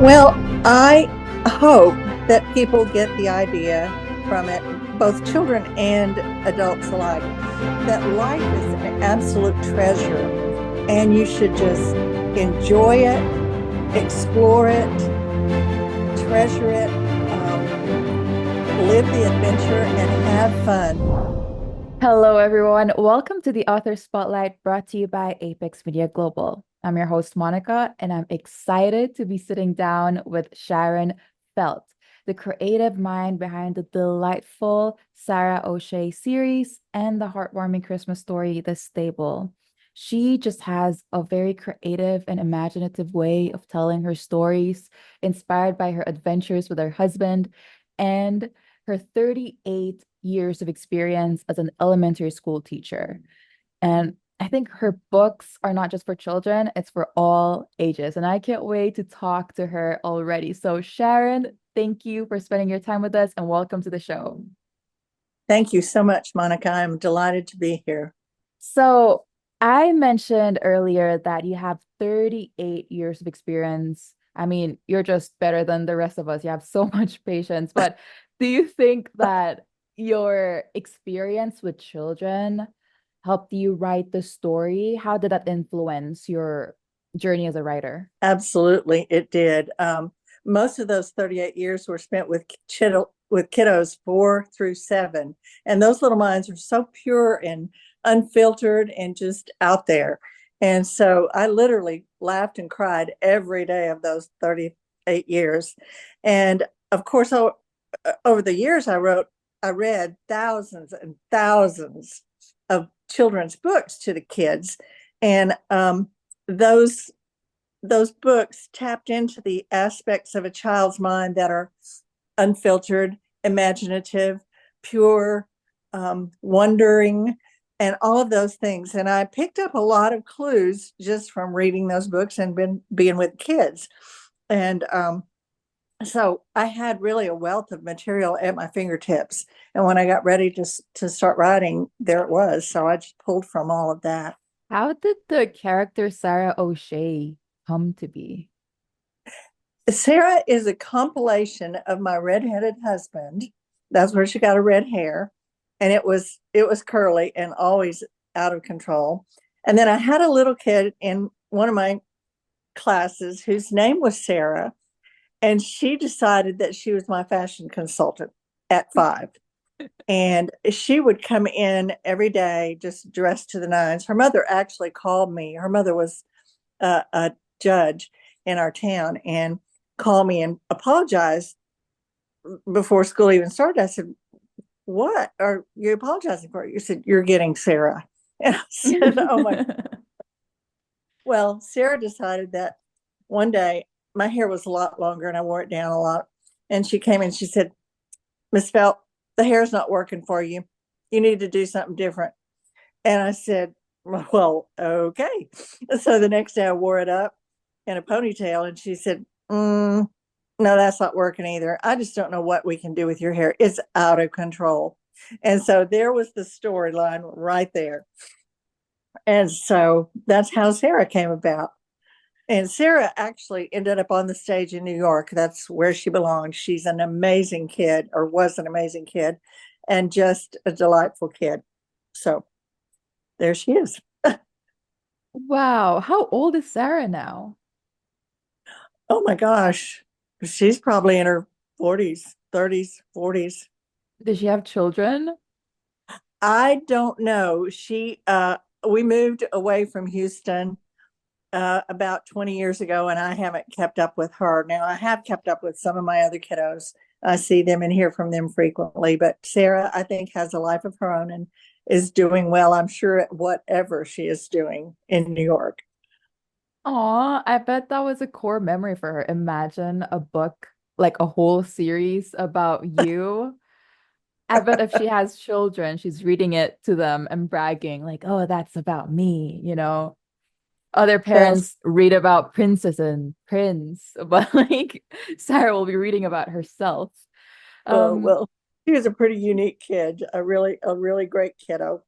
Well, I hope that people get the idea from it, both children and adults alike, that life is an absolute treasure and you should just enjoy it, explore it, treasure it, live the adventure, and have fun. Hello, everyone. Welcome to the Author Spotlight brought to you by Apex Media Global. I'm your host, Monica, and I'm excited to be sitting down with Sharon Feldt, the creative mind behind the delightful Sarah O'Shea series and the heartwarming Christmas story, The Stable. She just has a very creative and imaginative way of telling her stories, inspired by her adventures with her husband and her 38 years of experience as an elementary school teacher. And I think her books are not just for children, it's for all ages. And I can't wait to talk to her already. So, Sharon, thank you for spending your time with us and welcome to the show. Thank you so much, Monica. I'm delighted to be here. So, I mentioned earlier that you have 38 years of experience. I mean, you're just better than the rest of us. You have so much patience. But do you think that your experience with children helped you write the story? How did that influence your journey as a writer? Absolutely, it did. Most of those 38 years were spent with kiddos 4 through 7, and those little minds are so pure and unfiltered and just out there. And so I literally laughed and cried every day of those 38 years. And of course, over the years, I read thousands and thousands of children's books to the kids, and those those books tapped into the aspects of a child's mind that are unfiltered, imaginative, pure, wondering, and all of those things. And I picked up a lot of clues just from reading those books and being with kids. And so I had really a wealth of material at my fingertips. And when I got ready to start writing, there it was. So I just pulled from all of that. How did the character Sarah O'Shea come to be? Sarah is a compilation of my redheaded husband. That's where she got her red hair, and it was curly and always out of control. And then I had a little kid in one of my classes whose name was Sarah, and she decided that she was my fashion consultant at 5. And she would come in every day just dressed to the nines. Her mother actually called me. Her mother was a judge in our town and called me and apologized before school even started. I said, "What are you apologizing for?" You said, "You're getting Sarah." And I said, "Oh my." Well, Sarah decided that one day my hair was a lot longer and I wore it down a lot. And she came in, she said, "Miss Felt, the hair's not working for you. You need to do something different." And I said, "Well, okay." So the next day I wore it up in a ponytail, and she said, "No, that's not working either. I just don't know what we can do with your hair. It's out of control." And so there was the storyline right there. And so that's how Sarah came about. And Sarah actually ended up on the stage in New York. That's where she belongs. She's an amazing kid, or was an amazing kid, and just a delightful kid. So there she is. Wow, how old is Sarah now? Oh my gosh. She's probably in her 40s, 30s, 40s. Does she have children? I don't know. We moved away from Houston about 20 years ago, and I haven't kept up with her. Now, I have kept up with some of my other kiddos. I see them and hear from them frequently, but Sarah, I think, has a life of her own and is doing well, I'm sure, at whatever she is doing in New York. Aw, I bet that was a core memory for her. Imagine a book, like a whole series about you. I bet if she has children, she's reading it to them and bragging, like, oh, that's about me, you know. Other Well, parents read about princess and prince, but like Sarah will be reading about herself. oh, Um, well, she was a pretty unique kid, a really great kiddo.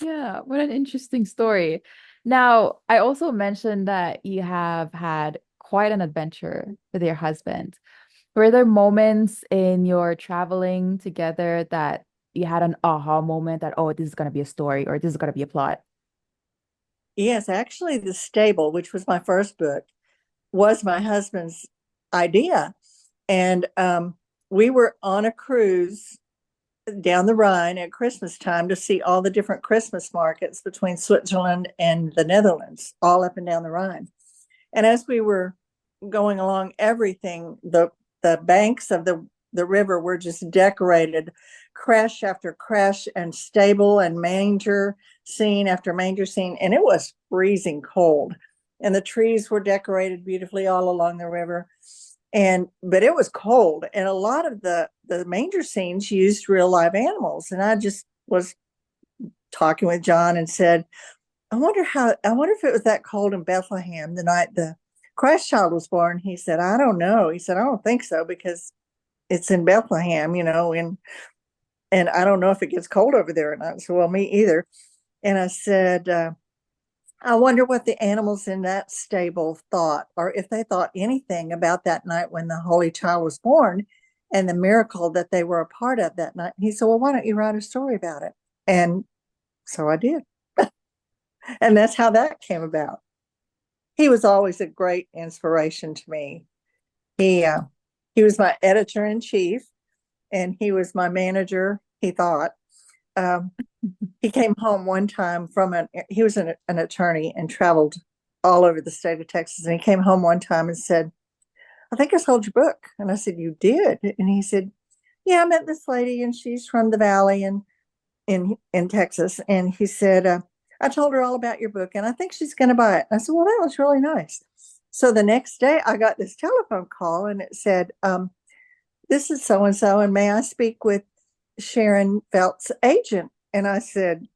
Yeah, what an interesting story. Now, I also mentioned that you have had quite an adventure with your husband. Were there moments in your traveling together that you had an aha moment that, oh, this is going to be a story or this is going to be a plot? Yes, actually, The Stable, which was my first book, was my husband's idea. And we were on a cruise down the Rhine at Christmas time to see all the different Christmas markets between Switzerland and the Netherlands, all up and down the Rhine. And as we were going along, everything, the banks of the river were just decorated, crash after crash, and stable and manger scene after manger scene. And it was freezing cold. And the trees were decorated beautifully all along the river. And but it was cold. And a lot of the manger scenes used real live animals. And I just was talking with John and said, I wonder if it was that cold in Bethlehem the night the Christ child was born. He said, I don't know. He said, I don't think so because it's in Bethlehem, and I don't know if it gets cold over there or not. So, well, me either. And I said, I wonder what the animals in that stable thought, or if they thought anything about that night when the Holy Child was born and the miracle that they were a part of that night. He said, well, why don't you write a story about it? And so I did. And that's how that came about. He was always a great inspiration to me. He uh, he was my editor in chief, and he was my manager. He thought um, he came home one time he was an attorney and traveled all over the state of Texas, and he came home one time and said, "I think I sold your book." And I said, "You did?" And he said, "Yeah, I met this lady, and she's from the Valley and in Texas." And he said, I told her all about your book and I think she's going to buy it. I said, well, that was really nice. So the next day I got this telephone call and it said, this is so and so, and may I speak with Sharon Feldt's agent? And I said,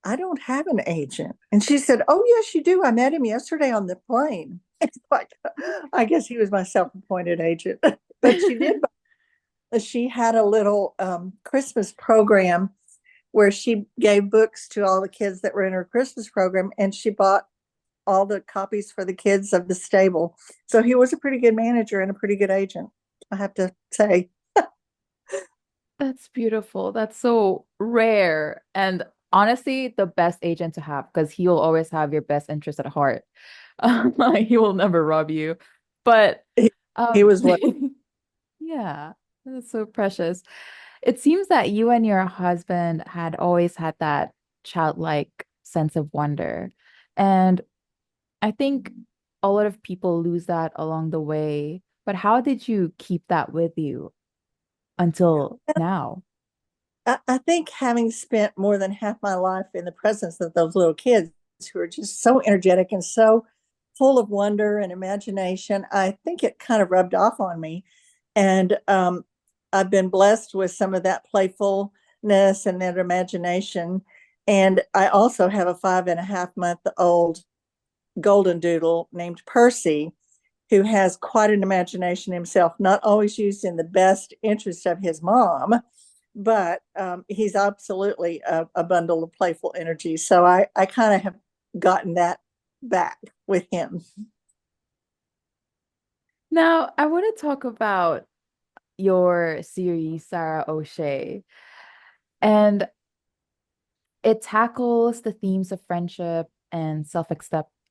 I don't have an agent. And she said, oh, yes, you do. I met him yesterday on the plane. It's like, I guess he was my self appointed agent. But she did. She had a little Christmas program where she gave books to all the kids that were in her Christmas program, and she bought all the copies for the kids of The Stable. So he was a pretty good manager and a pretty good agent, I have to say. That's beautiful. That's so rare. And honestly, the best agent to have because he will always have your best interest at heart. He will never rob you. But He, he um was what? yeah, that's so precious. It seems that you and your husband had always had that childlike sense of wonder. And I think a lot of people lose that along the way. But how did you keep that with you until now? I think having spent more than half my life in the presence of those little kids who are just so energetic and so full of wonder and imagination, I think it kind of rubbed off on me. And I've been blessed with some of that playfulness and that imagination. And I also have a 5.5-month-old golden doodle named Percy, who has quite an imagination himself, not always used in the best interest of his mom, but he's absolutely a bundle of playful energy. So I kind of have gotten that back with him. Now, I want to talk about your series, Sarah O'Shea, and it tackles the themes of friendship and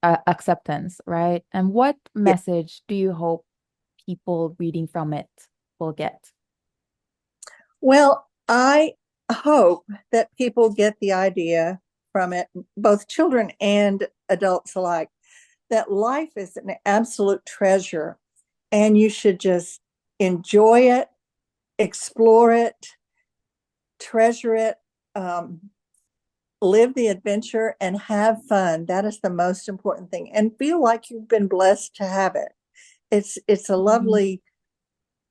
acceptance, right? And what Yeah. message do you hope people reading from it will get? Well, I hope that people get the idea from it, both children and adults alike, that life is an absolute treasure and you should just enjoy it, explore it, treasure it, um, live the adventure, and have fun. That is the most important thing, and feel like you've been blessed to have it. It's a Mhm.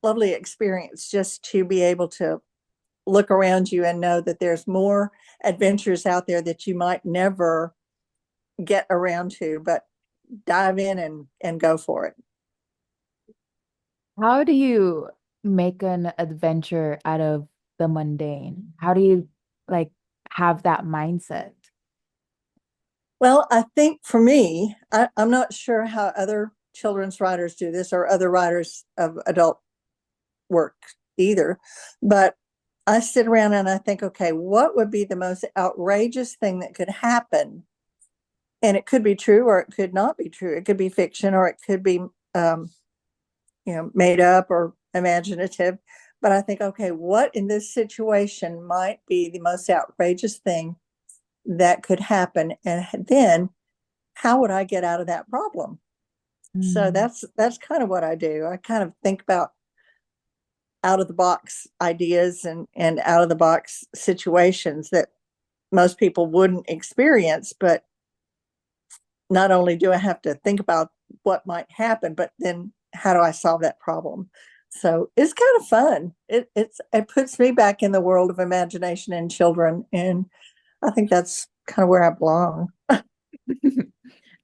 lovely experience just to be able to look around you and know that there's more adventures out there that you might never get around to, but dive in and go for it. How do you make an adventure out of the mundane? How do you like have that mindset? Well, I think for me, I'm not sure how other children's writers do this or other writers of adult work either, but I sit around and I think, okay, what would be the most outrageous thing that could happen? And it could be true or it could not be true. It could be fiction or it could be, made up or imaginative. But I think, okay, what in this situation might be the most outrageous thing that could happen? And then how would I get out of that problem? So Mm. that's kind of what I do. I kind of think about out of the box ideas and out of the box situations that most people wouldn't experience. But not only do I have to think about what might happen, but then how do I solve that problem? So it's kind of fun. It puts me back in the world of imagination and children, and I think that's kind of where I belong.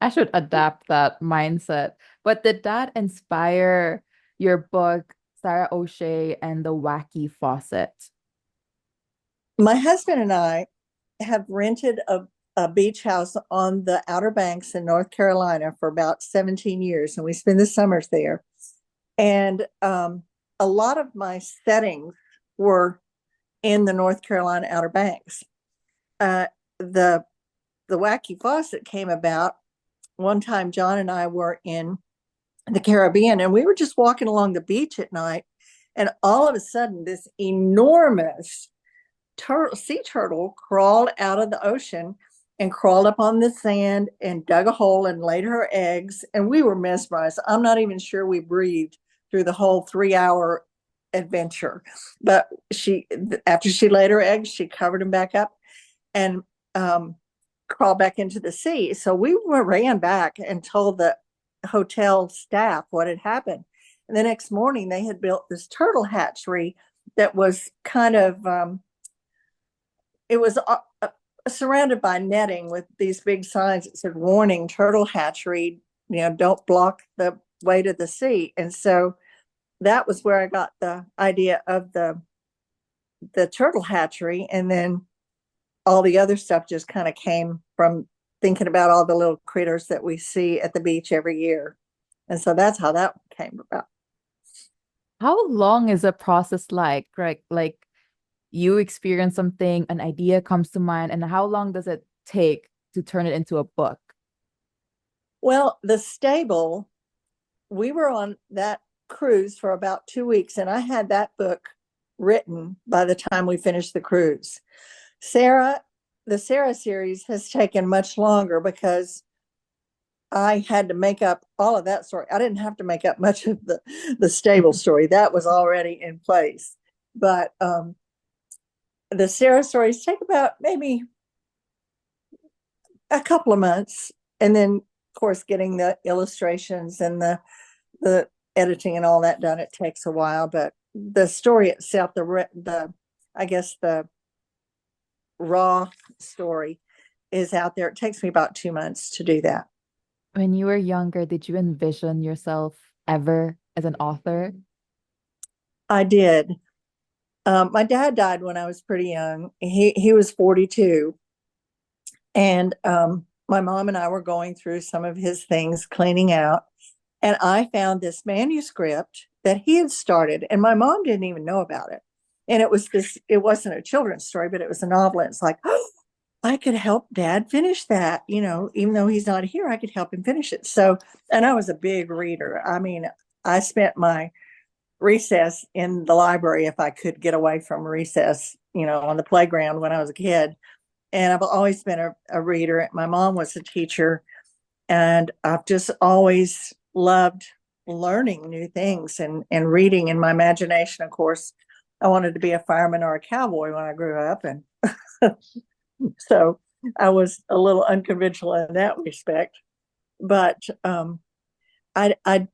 I should adapt that mindset. But did that inspire your book, Sarah O'Shea and the Wacky Faucet? My husband and I have rented a beach house on the Outer Banks in North Carolina for about 17 years, and we spend the summers there. And a lot of my settings were in the North Carolina Outer Banks. Uh, the the Wacky Faucet came about one time. John and I were in the Caribbean, and we were just walking along the beach at night, and all of a sudden, this enormous sea turtle crawled out of the ocean and crawled up on the sand and dug a hole and laid her eggs. And we were mesmerized. I'm not even sure we breathed through the whole 3 hour adventure. But after she laid her eggs, she covered them back up and crawled back into the sea. So we ran back and told the hotel staff what had happened. And the next morning, they had built this turtle hatchery that was kind of it was surrounded by netting with these big signs that said warning turtle hatchery, don't block the way to the sea. And so that was where I got the idea of the turtle hatchery. And then all the other stuff just kind of came from thinking about all the little critters that we see at the beach every year. And so that's how that came about. How long is a process like, right? Like you experience something, an idea comes to mind, and how long does it take to turn it into a book? Well, the stable, we were on that cruise for about 2 weeks, and I had that book written by the time we finished the cruise. The Sarah series has taken much longer because I had to make up all of that story. I didn't have to make up much of the stable story. That was already in place. But the Sarah stories take about maybe a couple of months. And then, of course, getting the illustrations and the editing and all that done, it takes a while. But the story itself, I guess the raw story is out there. It takes me about 2 months to do that. When you were younger, did you envision yourself ever as an author? I did. My dad died when I was pretty young. He was 42, and my mom and I were going through some of his things, cleaning out, and I found this manuscript that he had started, and my mom didn't even know about it. And it wasn't a children's story, but it was a novel. And it's like, oh, I could help Dad finish that, even though he's not here, I could help him finish it. So, and I was a big reader. I mean, I spent my recess in the library if I could get away from recess, on the playground when I was a kid. And I've always been a reader. My mom was a teacher, and I've just always loved learning new things and reading. In my imagination, of course, I wanted to be a fireman or a cowboy when I grew up. And so I was a little unconventional in that respect. But I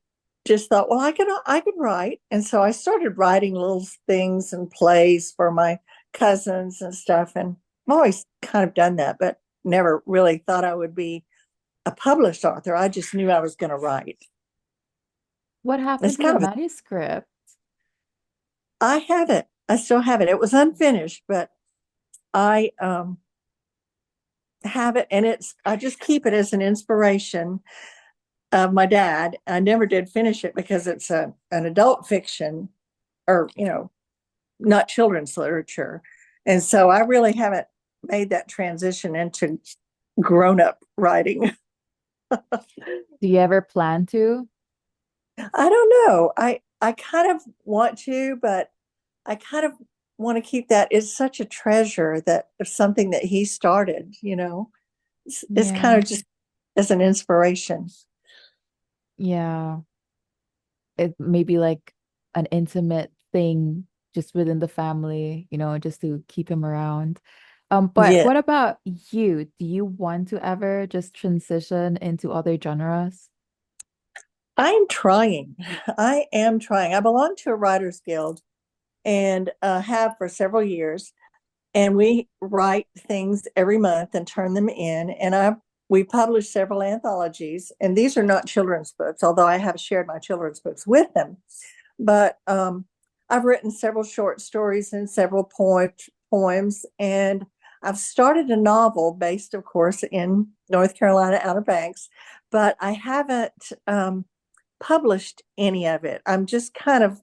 just thought, well, I could write. And so I started writing little things and plays for my cousins and stuff. And I've always kind of done that, but never really thought I would be a published author. I just knew I was going to write. What happened It's to the kind of, manuscript? I have it. I still have it. It was unfinished, but I have it, and I just keep it as an inspiration. of my dad. I never did finish it because it's an adult fiction or, not children's literature. And so I really haven't made that transition into grown up writing. Do you ever plan to? I don't know. I kind of want to, but I kind of want to keep that. It's such a treasure that of something that he started, it's kind Yeah. of just as an inspiration. Yeah. It may be like an intimate thing just within the family, just to keep him around. But Yeah, what about you? Do you want to ever just transition into other genres? I'm trying. I am trying. I belong to a writers guild and have for several years. And we write things every month and turn them in. And we publish several anthologies, and these are not children's books, although I have shared my children's books with them. But I've written several short stories and several poems, and I've started a novel based, of course, in North Carolina, Outer Banks, but I haven't published any of it. I'm just kind of,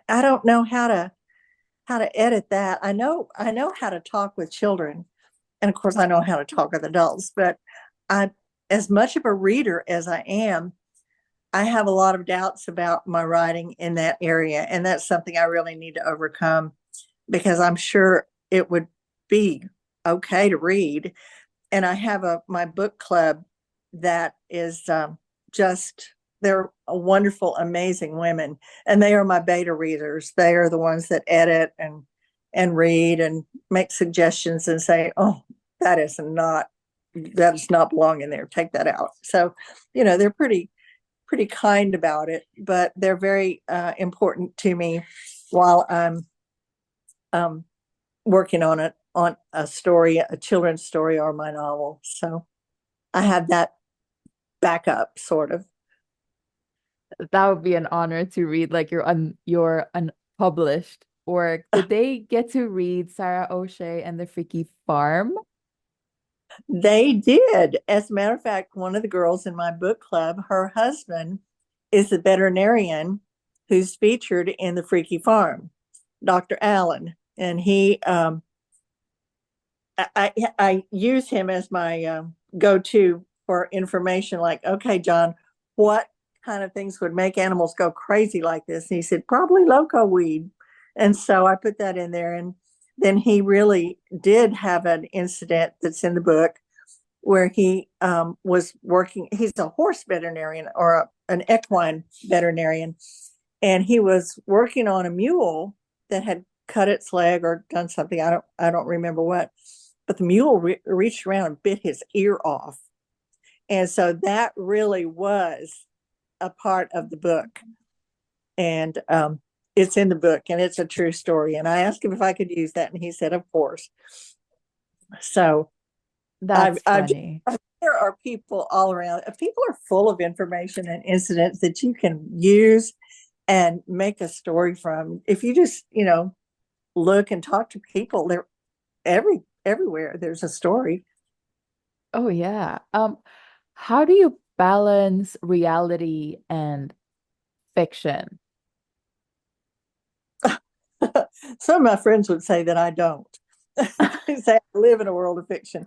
I don't know how to edit that. I know how to talk with children, and of course I know how to talk with adults, but I as much of a reader as I am, I have a lot of doubts about my writing in that area, and that's something I really need to overcome because I'm sure it would be okay to read. And I have my book club that is just they're wonderful, amazing women, and they are my beta readers. They are the ones that edit and read and make suggestions and say, "Oh, that is not that does not belong in there. Take that out." So, they're pretty kind about it, but they're very important to me while I'm um, working on a story, a children's story, or my novel. So I have that backup, sort of. That would be an honor to read like your unpublished. Or did they get to read Sarah O'Shea and the Freaky Farm? They did. As a matter of fact, one of the girls in my book club, her husband is the veterinarian who's featured in the Freaky Farm, Dr. Allen, and I use him as my go-to for information. Like, okay, John, what kind of things would make animals go crazy like this? And he said, probably loco weed. And so I put that in there. And then he really did have an incident that's in the book where he was working. He's a horse veterinarian or an equine veterinarian, and he was working on a mule that had cut its leg or done something. I don't remember what, but the mule reached around and bit his ear off, and so that really was a part of the book, and it's in the book, and it's a true story. And I asked him if I could use that, and he said, "Of course." So That's I've funny. there are people all around. People are full of information and incidents that you can use and make a story from. If you just, look and talk to people, they're everywhere. There's a story. Oh yeah. How do you balance reality and fiction? Some of my friends would say that I don't. They say I live in a world of fiction,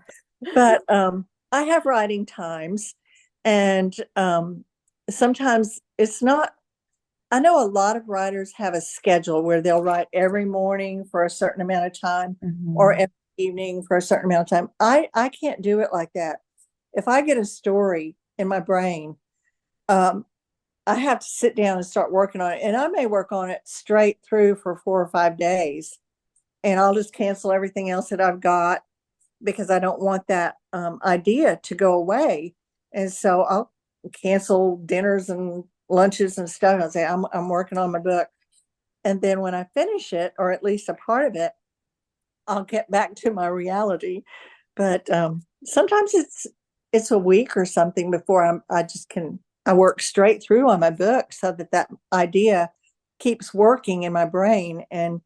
but I have writing times, and sometimes it's not. I know a lot of writers have a schedule where they'll write every morning for a certain amount of time or Mhm. every evening for a certain amount of time. I can't do it like that. If I get a story in my brain, um, I have to sit down and start working on it. And I may work on it straight through for 4 or 5 days. And I'll just cancel everything else that I've got because I don't want that idea to go away. And so I'll cancel dinners and lunches and stuff. I'll say, I'm working on my book. And then when I finish it, or at least a part of it, I'll get back to my reality. But sometimes it's a week or something before I work straight through on my book so that idea keeps working in my brain, and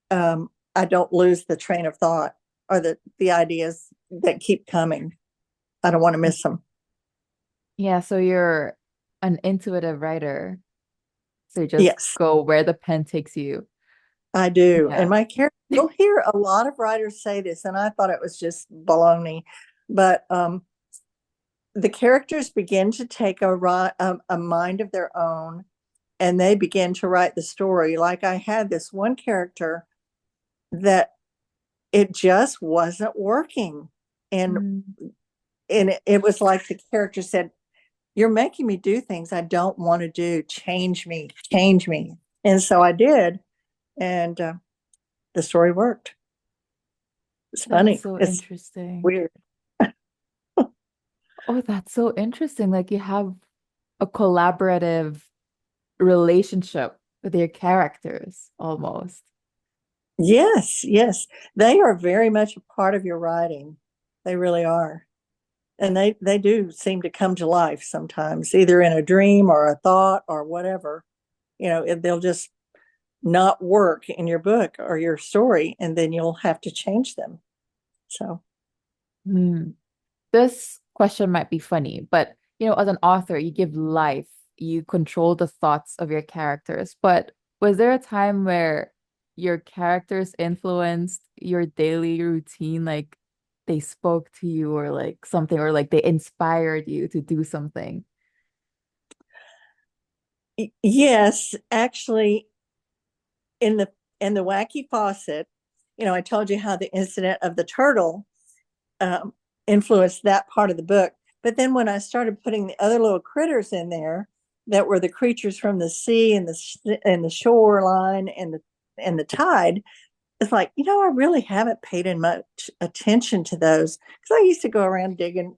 I don't lose the train of thought or the ideas that keep coming. I don't want to miss them. Yeah, so you're an intuitive writer. So you just Yes, go where the pen takes you. I do. And Yeah. my character, you'll hear a lot of writers say this, and I thought it was just baloney. But the characters begin to take a mind of their own, and they begin to write the story. Like I had this one character that it just wasn't working. And Mm. it was like the character said, "You're making me do things I don't want to do. Change me, change me." And so I did, and the story worked. It's That's funny. so It's interesting. weird. Oh, that's so interesting. Like you have a collaborative relationship with your characters almost. Yes, yes. They are very much a part of your writing. They really are. And they do seem to come to life sometimes, either in a dream or a thought or whatever. They'll just not work in your book or your story, and then you'll have to change them. So, Hmm. This question might be funny, but as an author, you give life, you control the thoughts of your characters. But was there a time where your characters influenced your daily routine, like they spoke to you or like something, or like they inspired you to do something? yes, actually, in the Wacky Faucet, I told you how the incident of the turtle um, influenced that part of the book. But then when I started putting the other little critters in there that were the creatures from the sea and the shoreline and the tide, it's like, I really haven't paid in much attention to those because I used to go around digging,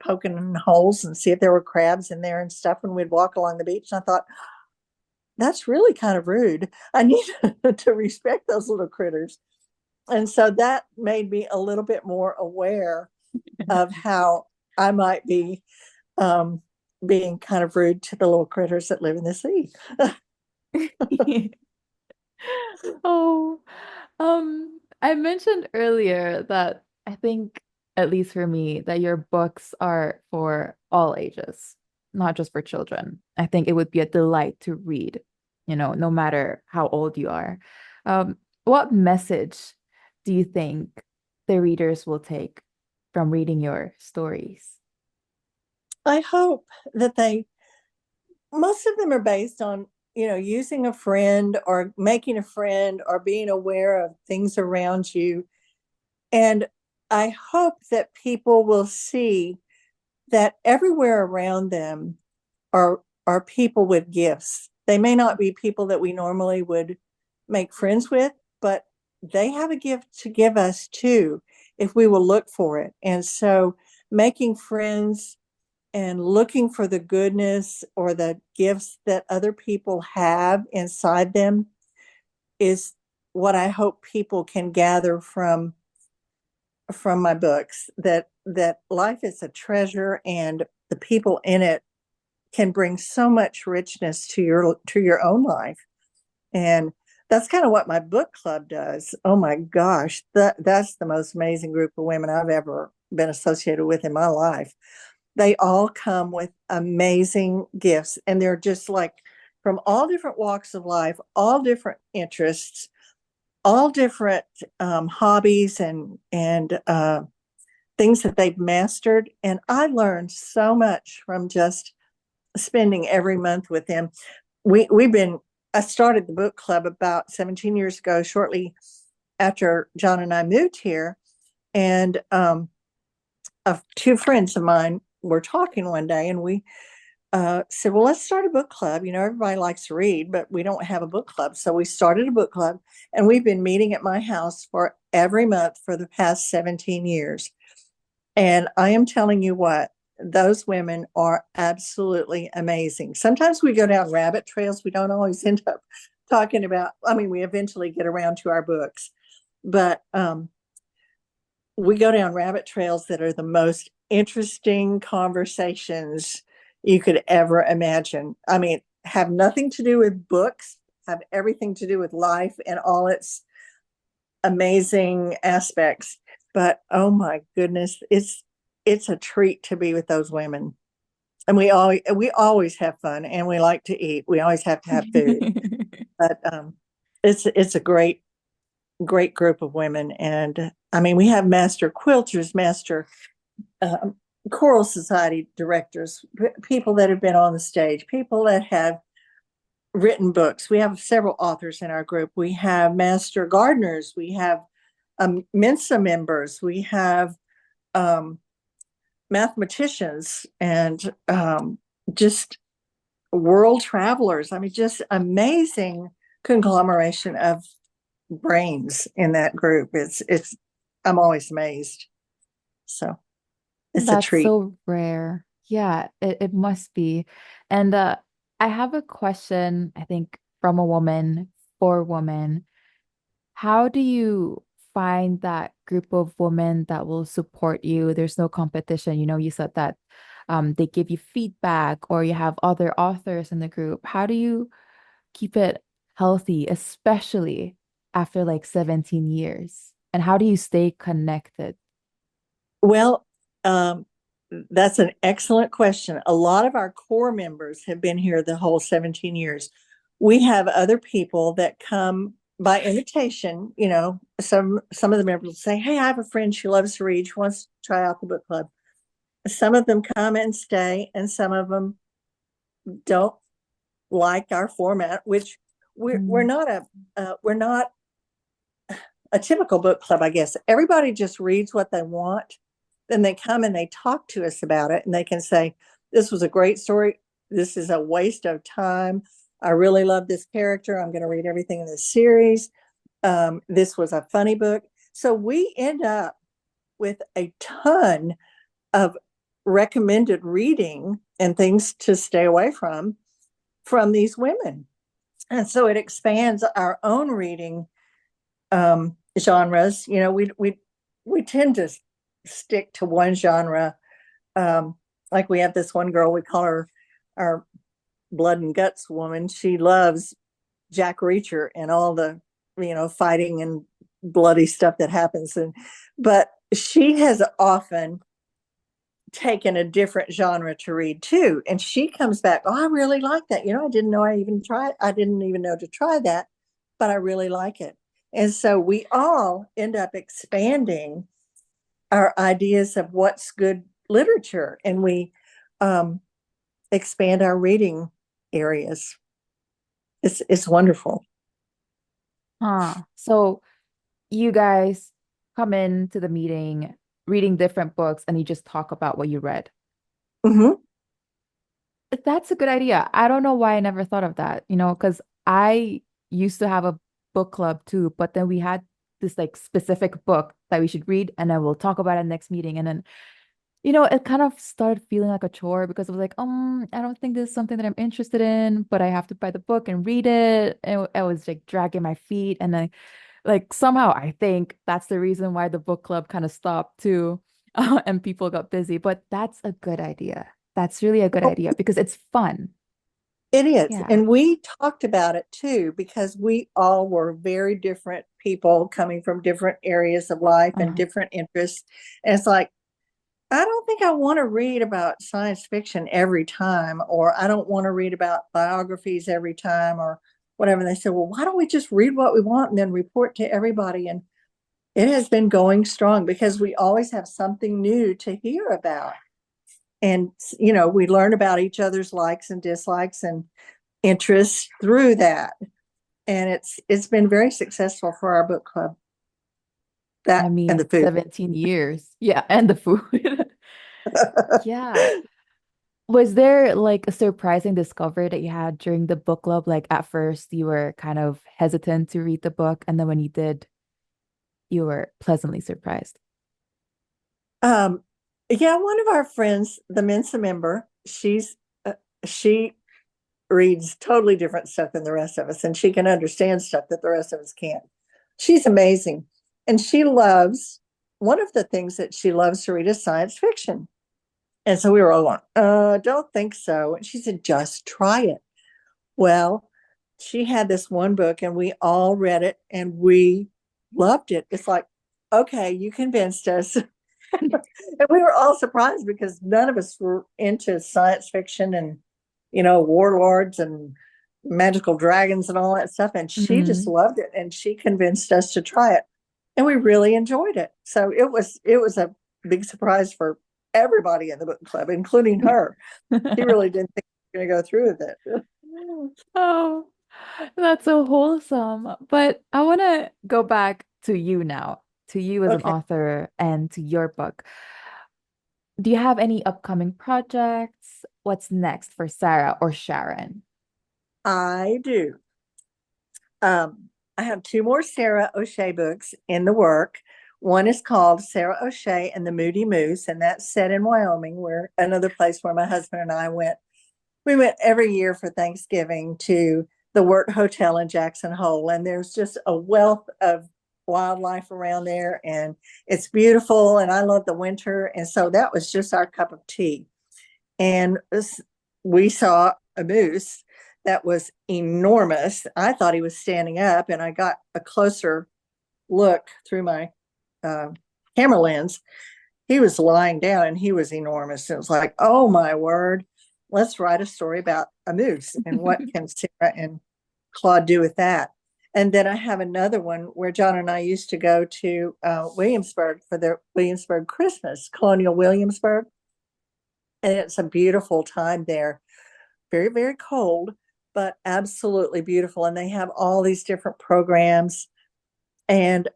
poking in holes and see if there were crabs in there and stuff when we'd walk along the beach. And I thought, that's really kind of rude. I need to respect those little critters. And so that made me a little bit more aware of how I might be um, being kind of rude to the little critters that live in the sea. Oh, I mentioned earlier that I think, at least for me, that your books are for all ages, not just for children. I think it would be a delight to read, no matter how old you are. What message do you think the readers will take from reading your stories? I hope that most of them are based on, using a friend or making a friend or being aware of things around you. And I hope that people will see that everywhere around them are people with gifts. They may not be people that we normally would make friends with, but they have a gift to give us too, if we will look for it. And so making friends and looking for the goodness or the gifts that other people have inside them is what I hope people can gather from my books, that life is a treasure and the people in it can bring so much richness to your own life. And that's kind of what my book club does. Oh my gosh, that's the most amazing group of women I've ever been associated with in my life. They all come with amazing gifts, and they're just like from all different walks of life, all different interests, all different hobbies and things that they've mastered. And I learned so much from just spending every month with them. We've been I started the book club about 17 years ago, shortly after John and I moved here. And two friends of mine were talking one day, and we said, well, let's start a book club. Everybody likes to read, but we don't have a book club. So we started a book club, and we've been meeting at my house for every month for the past 17 years. And I am telling you what, those women are absolutely amazing. Sometimes we go down rabbit trails. We don't always end up talking about, I mean, we eventually get around to our books, but we go down rabbit trails that are the most interesting conversations you could ever imagine. I mean, have nothing to do with books, have everything to do with life and all its amazing aspects. But oh my goodness, it's a treat to be with those women. and we always have fun, and we like to eat. We always have to have food, but it's a great group of women, and I mean, we have master quilters, master um, choral society directors, people that have been on the stage, people that have written books. We have several authors in our group. We have master gardeners. We have Mensa members. We have um, mathematicians and just world travelers. I mean, just amazing conglomeration of brains in that group. It's I'm always amazed. So it's a That's treat. so rare. Yeah, it must be. And I have a question, I think, from a woman for women. How do you find that group of women that will support you? There's no competition. You know, you said that they give you feedback or you have other authors in the group. How do you keep it healthy, especially after like 17 years? And how do you stay connected? Well, that's an excellent question. A lot of our core members have been here the whole 17 years. We have other people that come by invitation. You know, some of the members will say, "Hey, I have a friend. She loves to read. She wants to try out the book club." Some of them come and stay, and some of them don't like our format, which we're Mm. not we're not a typical book club, I guess. Everybody just reads what they want. Then they come and they talk to us about it, and they can say, "This was a great story. This is a waste of time. I really love this character. I'm going to read everything in this series. This was a funny book." So we end up with a ton of recommended reading and things to stay away from these women. And so it expands our own reading genres. You know, we tend to stick to one genre. Like we have this one girl, we call her our blood and guts woman. She loves Jack Reacher and all the fighting and bloody stuff that happens. And but she has often taken a different genre to read too. And she comes back, "Oh, I really like that. I didn't know I didn't even know to try that, but I really like it." And so we all end up expanding our ideas of what's good literature, and we um, expand our reading areas. It's wonderful. Huh. So you guys come into the meeting reading different books and you just talk about what you read. Hmm. That's a good idea. I don't know why I never thought of that, because I used to have a book club too, but then we had this like specific book that we should read and then we'll talk about it next meeting. And then, it kind of started feeling like a chore because it was like, I don't think this is something that I'm interested in, but I have to buy the book and read it. And I was like dragging my feet. And then like somehow I think that's the reason why the book club kind of stopped too, and people got busy. But that's a good idea. That's really a good idea because it's fun. It is. Yeah. And we talked about it too, because we all were very different people coming from different areas of life and Uh, different interests. And it's like, I don't think I want to read about science fiction every time, or I don't want to read about biographies every time, or whatever. And they said, "Well, why don't we just read what we want and then report to everybody?" And it has been going strong because we always have something new to hear about. And, we learn about each other's likes and dislikes and interests through that. And it's been very successful for our book club, I that and mean, the food. 17 years. Yeah, and the food. Yeah. Was there like a surprising discovery that you had during the book club? Like at first you were kind of hesitant to read the book, and then when you did, you were pleasantly surprised. um, yeah, one of our friends, the Mensa member, she reads totally different stuff than the rest of us, and she can understand stuff that the rest of us can't. She's amazing. And she loves, one of the things that she loves to read is science fiction. And so we were all going, don't think so. And she said, "Just try it." Well, she had this one book and we all read it and we loved it. It's like, okay, you convinced us. And we were all surprised because none of us were into science fiction and, warlords and magical dragons and all that stuff. And she just Mhm. loved it and she convinced us to try it. And we really enjoyed it. So it was a big surprise for everybody in the book club, including her. She really didn't think we were going to go through with it. Oh, that's so wholesome. But I want to go back to you now, to you as an Okay, author and to your book. Do you have any upcoming projects? What's next for Sarah or Sharon? I do. I have two more Sarah O'Shea books in the work. One is called Sarah O'Shea and the Moody Moose, and that's set in Wyoming, where another place where my husband and I went. We went every year for Thanksgiving to the Wirt Hotel in Jackson Hole, and there's just a wealth of wildlife around there, and it's beautiful. And I love the winter, and so that was just our cup of tea. And we saw a moose that was enormous. I thought he was standing up, and I got a closer look through my uh, camera lens. He was lying down, and he was enormous. It was like, oh my word, let's write a story about a moose and what can Sarah and Claude do with that. And then I have another one where John and I used to go to Williamsburg for the Williamsburg Christmas, Colonial Williamsburg. And it's a beautiful time there. Very, very cold, but absolutely beautiful. And they have all these different programs. And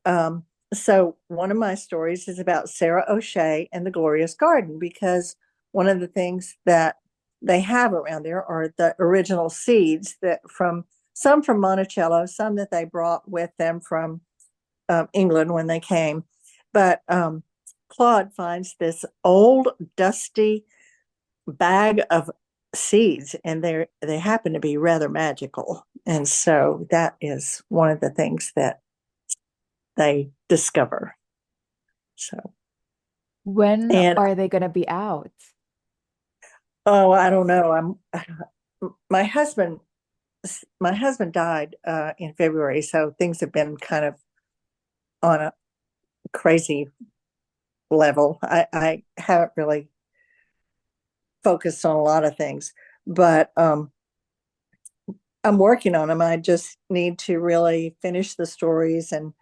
so one of my stories is about Sarah O'Shea and the Glorious Garden, because one of the things that they have around there are the original seeds that from some from Monticello, some that they brought with them from England when they came. But Claude finds this old, dusty bag of seeds, and they happen to be rather magical. And so that is one of the things that they discover. So, When and are they going to be out? oh, I don't know. My husband my husband died in February, so things have been kind of on a crazy level. I haven't really focused on a lot of things, but I'm working on them. I just need to really finish the stories and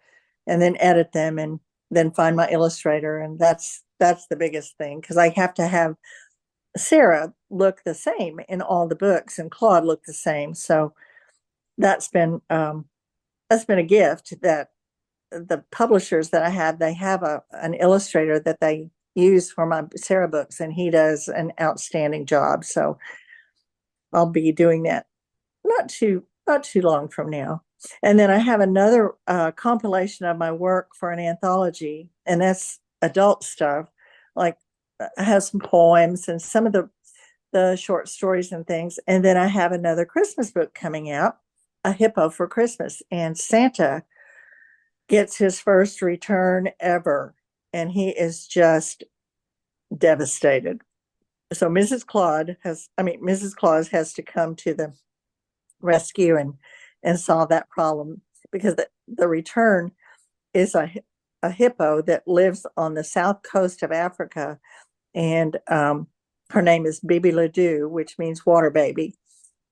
then edit them and then find my illustrator, and that's the biggest thing because I have to have Sarah look the same in all the books and Claude look the same. So that's been um, that's been a gift that the publishers that I have, they have an illustrator that they use for my Sarah books, and he does an outstanding job. So I'll be doing that not too long from now. And then I have another compilation of my work for an anthology, and that's adult stuff. Like I have some poems and some of the short stories and things. And then I have another Christmas book coming out, A Hippo for Christmas. And Santa gets his first return ever, and he is just devastated. So Mrs. Claus has to come to the rescue and solve that problem because the return is a hippo that lives on the south coast of Africa, and her name is Bibi Ledoux, which means water baby,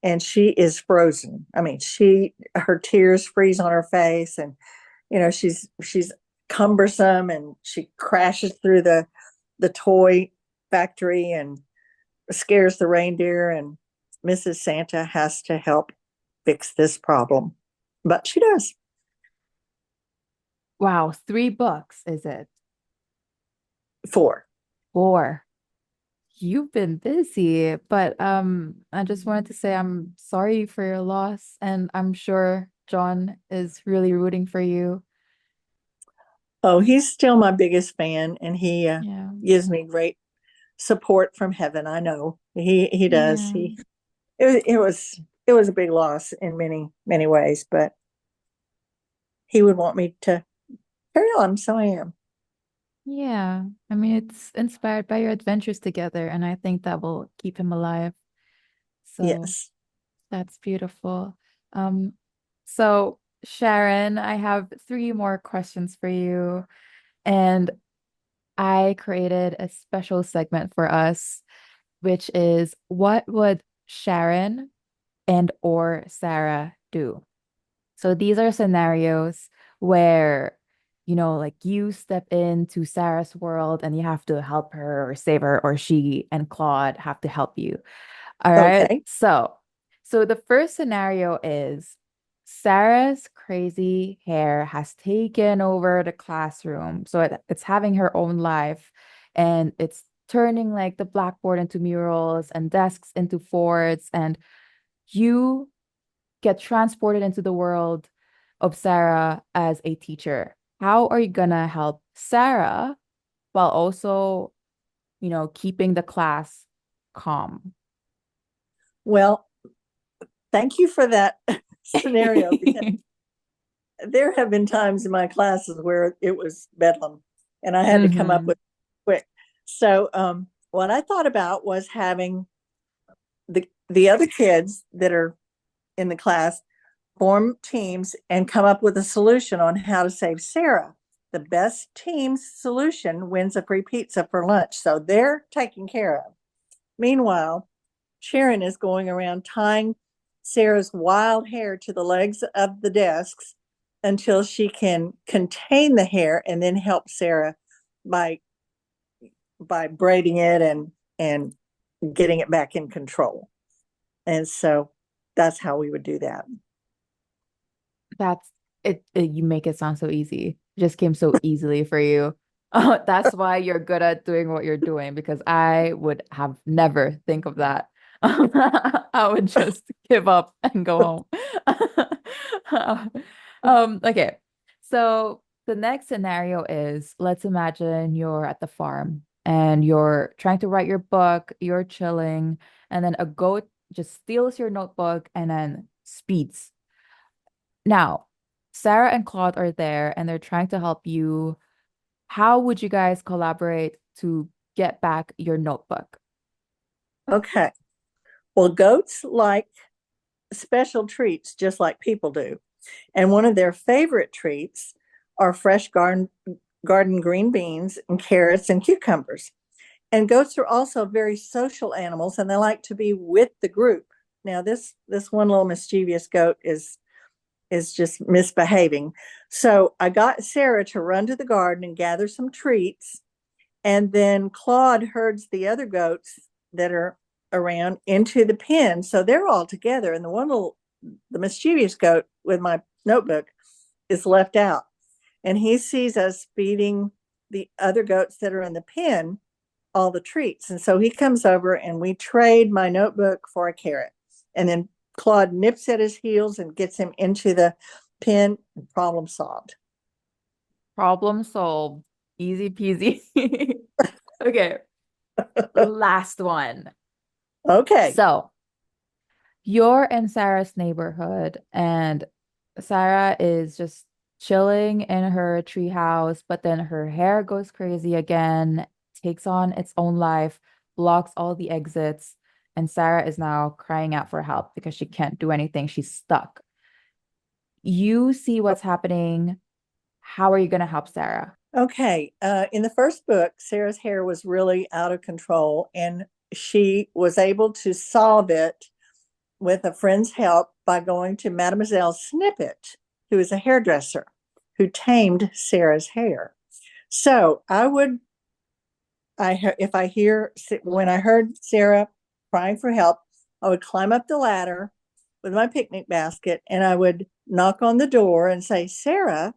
and she is frozen. I mean, she her tears freeze on her face, and she's cumbersome, and she crashes through the toy factory and scares the reindeer, and Mrs. Santa has to help fix this problem. But she does. Wow, 3 books, is it? Four. 4. You've been busy, but I just wanted to say I'm sorry for your loss, and I'm sure John is really rooting for you. Oh, he's still my biggest fan, and he Yeah. gives me great support from heaven. I know he does. Yeah. It was a big loss in many ways, but he would want me to carry on, so I am. Yeah. I mean, it's inspired by your adventures together, and I think that will keep him alive. So Yes. that's beautiful. Um, so Sharon, I have 3 more questions for you. And I created a special segment for us, which is what would Sharon and or Sarah do? So these are scenarios where, like you step into Sarah's world and you have to help her or save her, or she and Claude have to help you. All right. Okay. So the first scenario is Sarah's crazy hair has taken over the classroom. So it's having her own life and it's turning like the blackboard into murals and desks into forts, and you get transported into the world of Sarah as a teacher. How are you gonna help Sarah while also, keeping the class calm? Well, thank you for that scenario because there have been times in my classes where it was bedlam and I had to come up hmm with quick. So what I thought about was having the other kids that are in the class form teams and come up with a solution on how to save Sarah. The best team's solution wins a free pizza for lunch. So they're taken care of. Meanwhile, Sharon is going around tying Sarah's wild hair to the legs of the desks until she can contain the hair and then help Sarah by braiding it and getting it back in control. And so that's how we would do that. That's you make it sound so easy. It just came so easily for you. That's why you're good at doing what you're doing, because I would have never think of that. I would just give up and go home. Okay. So the next scenario is, let's imagine you're at the farm and you're trying to write your book, you're chilling, and then a goat just steals your notebook and then speeds. Now, Sarah and Claude are there and they're trying to help you. How would you guys collaborate to get back your notebook? Okay. Well, goats like special treats just like people do. And one of their favorite treats are fresh garden green beans and carrots and cucumbers. And goats are also very social animals and they like to be with the group. Now this one little mischievous goat is just misbehaving. So I got Sarah to run to the garden and gather some treats, and then Claude herds the other goats that are around into the pen. So they're all together. And the mischievous goat with my notebook is left out. And he sees us feeding the other goats that are in the pen all the treats. And so he comes over and we trade my notebook for a carrot. And then Claude nips at his heels and gets him into the pen, and problem solved. Problem solved. Easy peasy. Okay, last one. Okay. So you're in Sarah's neighborhood, and Sarah is just chilling in her treehouse, but then her hair goes crazy again, takes on its own life, blocks all the exits, and Sarah is now crying out for help because she can't do anything. She's stuck. You see what's happening. How are you going to help Sarah? Okay. In the first book, Sarah's hair was really out of control, and she was able to solve it with a friend's help by going to Mademoiselle Snippet, who is a hairdresser who tamed Sarah's hair. So if I hear when I heard Sarah crying for help, I would climb up the ladder with my picnic basket and I would knock on the door and say, Sarah,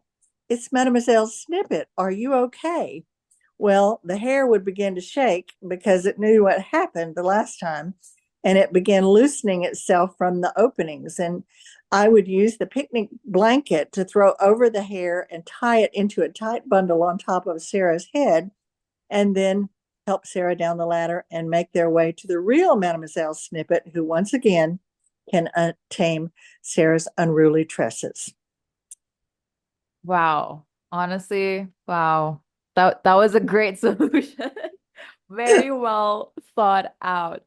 it's Mademoiselle Snippet. Are you okay? Well, the hair would begin to shake because it knew what happened the last time and it began loosening itself from the openings. And I would use the picnic blanket to throw over the hair and tie it into a tight bundle on top of Sarah's head and then help Sarah down the ladder and make their way to the real Mademoiselle Snippet, who once again can tame Sarah's unruly tresses. Wow. Honestly, wow. That was a great solution. Very well thought out.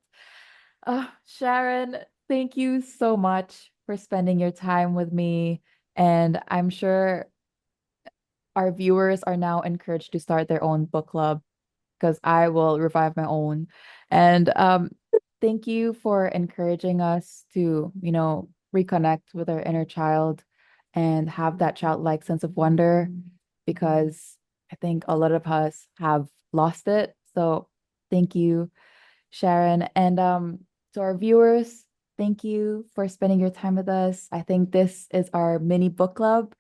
Sharon, thank you so much for spending your time with me. And I'm sure our viewers are now encouraged to start their own book club because I will revive my own. And thank you for encouraging us to, reconnect with our inner child and have that childlike sense of wonder because I think a lot of us have lost it. So thank you, Sharon. And to our viewers, thank you for spending your time with us. I think this is our mini book club.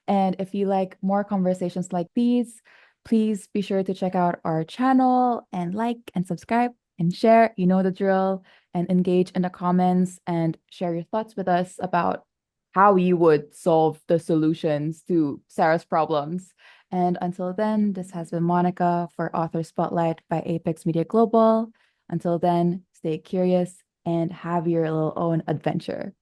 And if you like more conversations like these, please be sure to check out our channel and like and subscribe and share. You know the drill, and engage in the comments and share your thoughts with us about how you would solve the solutions to Sarah's problems. And until then, this has been Monica for Author Spotlight by Apex Media Global. Until then, stay curious and have your little own adventure.